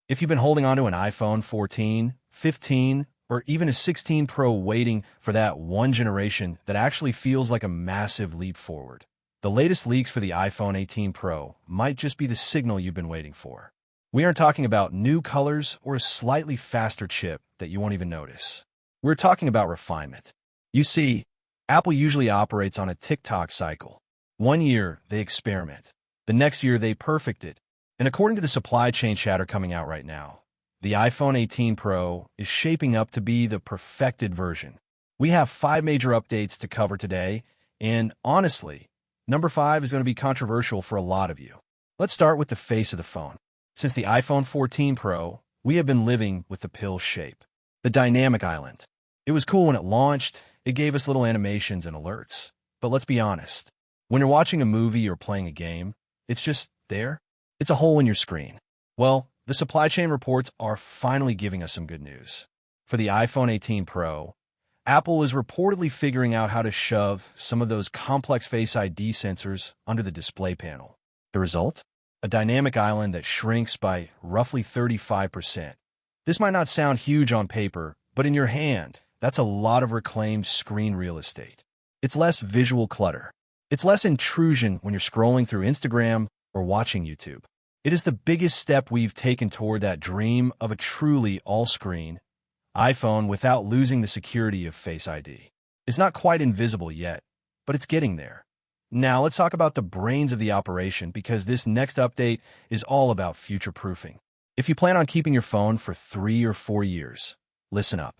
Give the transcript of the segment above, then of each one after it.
If you've been holding on to an iPhone 14, 15, or even a 16 Pro waiting for that one generation that actually feels like a massive leap forward, the latest leaks for the iPhone 18 Pro might just be the signal you've been waiting for. We aren't talking about new colors or a slightly faster chip that you won't even notice. We're talking about refinement. You see, Apple usually operates on a tick-tock cycle. One year, they experiment. The next year, they perfect it. And according to the supply chain chatter coming out right now, the iPhone 18 Pro is shaping up to be the perfected version. We have 5 major updates to cover today, and honestly, number 5 is going to be controversial for a lot of you. Let's start with the face of the phone. Since the iPhone 14 Pro, we have been living with the pill shape, the dynamic island. It was cool when it launched. It gave us little animations and alerts. But let's be honest, when you're watching a movie or playing a game, it's just there. It's a hole in your screen. Well, the supply chain reports are finally giving us some good news. For the iPhone 18 Pro, Apple is reportedly figuring out how to shove some of those complex Face ID sensors under the display panel. The result? A dynamic island that shrinks by roughly 35%. This might not sound huge on paper, but in your hand, that's a lot of reclaimed screen real estate. It's less visual clutter. It's less intrusion when you're scrolling through Instagram or watching YouTube. It is the biggest step we've taken toward that dream of a truly all-screen iPhone without losing the security of Face ID. It's not quite invisible yet, but it's getting there. Now let's talk about the brains of the operation, because this next update is all about future-proofing. If you plan on keeping your phone for 3 or 4 years, listen up.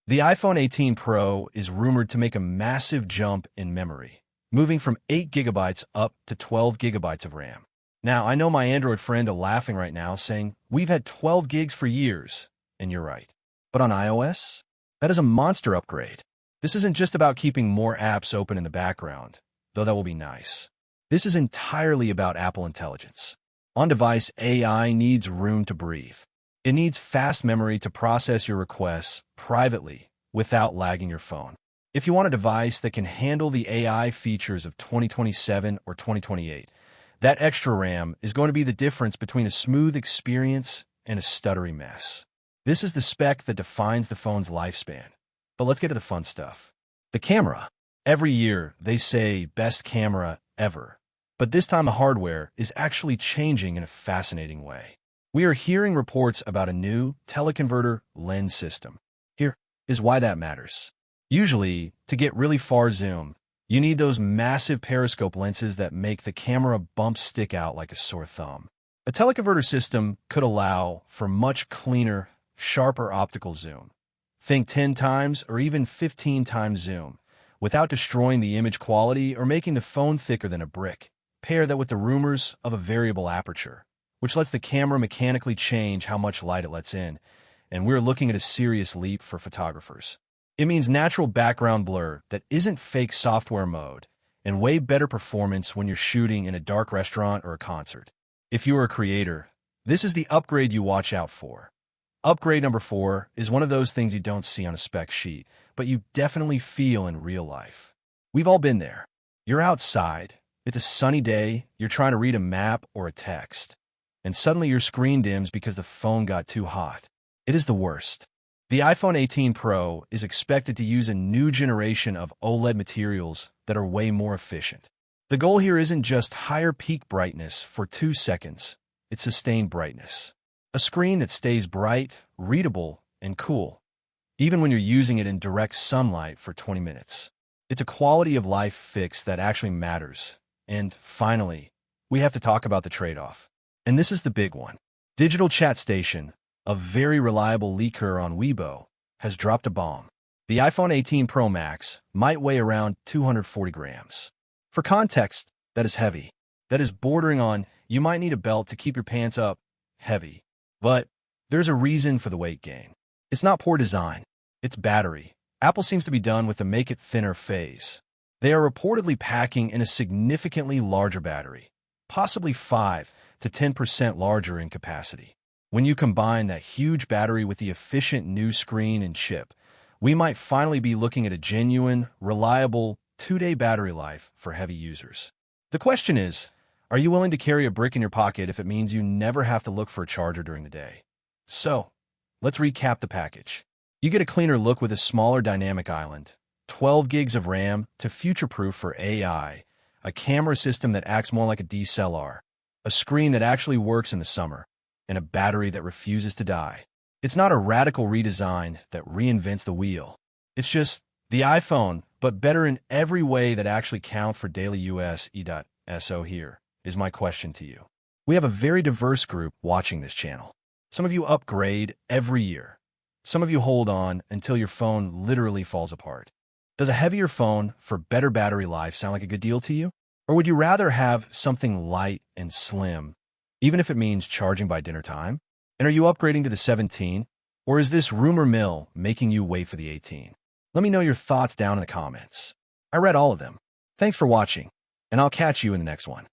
The iPhone 18 Pro is rumored to make a massive jump in memory, moving from 8 gigabytes up to 12 gigabytes of RAM. Now, I know my Android friend are laughing right now, saying, we've had 12 gigs for years, and you're right. But on iOS, that is a monster upgrade. This isn't just about keeping more apps open in the background, though that will be nice. This is entirely about Apple Intelligence. On-device AI needs room to breathe. It needs fast memory to process your requests privately without lagging your phone. If you want a device that can handle the AI features of 2027 or 2028, that extra RAM is going to be the difference between a smooth experience and a stuttery mess. This is the spec that defines the phone's lifespan. But let's get to the fun stuff. The camera. Every year, they say best camera ever. But this time the hardware is actually changing in a fascinating way. We are hearing reports about a new teleconverter lens system. Here is why that matters. Usually, to get really far zoom, you need those massive periscope lenses that make the camera bump stick out like a sore thumb. A teleconverter system could allow for much cleaner, sharper optical zoom. Think 10 times or even 15 times zoom, without destroying the image quality or making the phone thicker than a brick. Pair that with the rumors of a variable aperture, which lets the camera mechanically change how much light it lets in, and we're looking at a serious leap for photographers. It means natural background blur that isn't fake software mode, and way better performance when you're shooting in a dark restaurant or a concert. If you are a creator, this is the upgrade you watch out for. Upgrade number 4 is one of those things you don't see on a spec sheet, but you definitely feel in real life. We've all been there. You're outside, it's a sunny day, you're trying to read a map or a text, and suddenly your screen dims because the phone got too hot. It is the worst. The iPhone 18 Pro is expected to use a new generation of OLED materials that are way more efficient. The goal here isn't just higher peak brightness for 2 seconds, it's sustained brightness. A screen that stays bright, readable, and cool, even when you're using it in direct sunlight for 20 minutes. It's a quality of life fix that actually matters. And finally, we have to talk about the trade-off. And this is the big one. Digital Chat Station, a very reliable leaker on Weibo, has dropped a bomb. The iPhone 18 Pro Max might weigh around 240 grams. For context, that is heavy. That is bordering on, you might need a belt to keep your pants up, heavy. But there's a reason for the weight gain. It's not poor design. It's battery. Apple seems to be done with the make it thinner phase. They are reportedly packing in a significantly larger battery, possibly 5 to 10% larger in capacity. When you combine that huge battery with the efficient new screen and chip, we might finally be looking at a genuine, reliable 2-day battery life for heavy users. The question is, are you willing to carry a brick in your pocket if it means you never have to look for a charger during the day? So, let's recap the package. You get a cleaner look with a smaller dynamic island, 12 gigs of RAM to future-proof for AI, a camera system that acts more like a DSLR, a screen that actually works in the summer, and a battery that refuses to die. It's not a radical redesign that reinvents the wheel. It's just the iPhone, but better in every way that actually counts for daily US E.SO. Here is my question to you. We have a very diverse group watching this channel. Some of you upgrade every year. Some of you hold on until your phone literally falls apart. Does a heavier phone for better battery life sound like a good deal to you? Or would you rather have something light and slim, even if it means charging by dinner time? And are you upgrading to the 17? Or is this rumor mill making you wait for the 18? Let me know your thoughts down in the comments. I read all of them. Thanks for watching, and I'll catch you in the next one.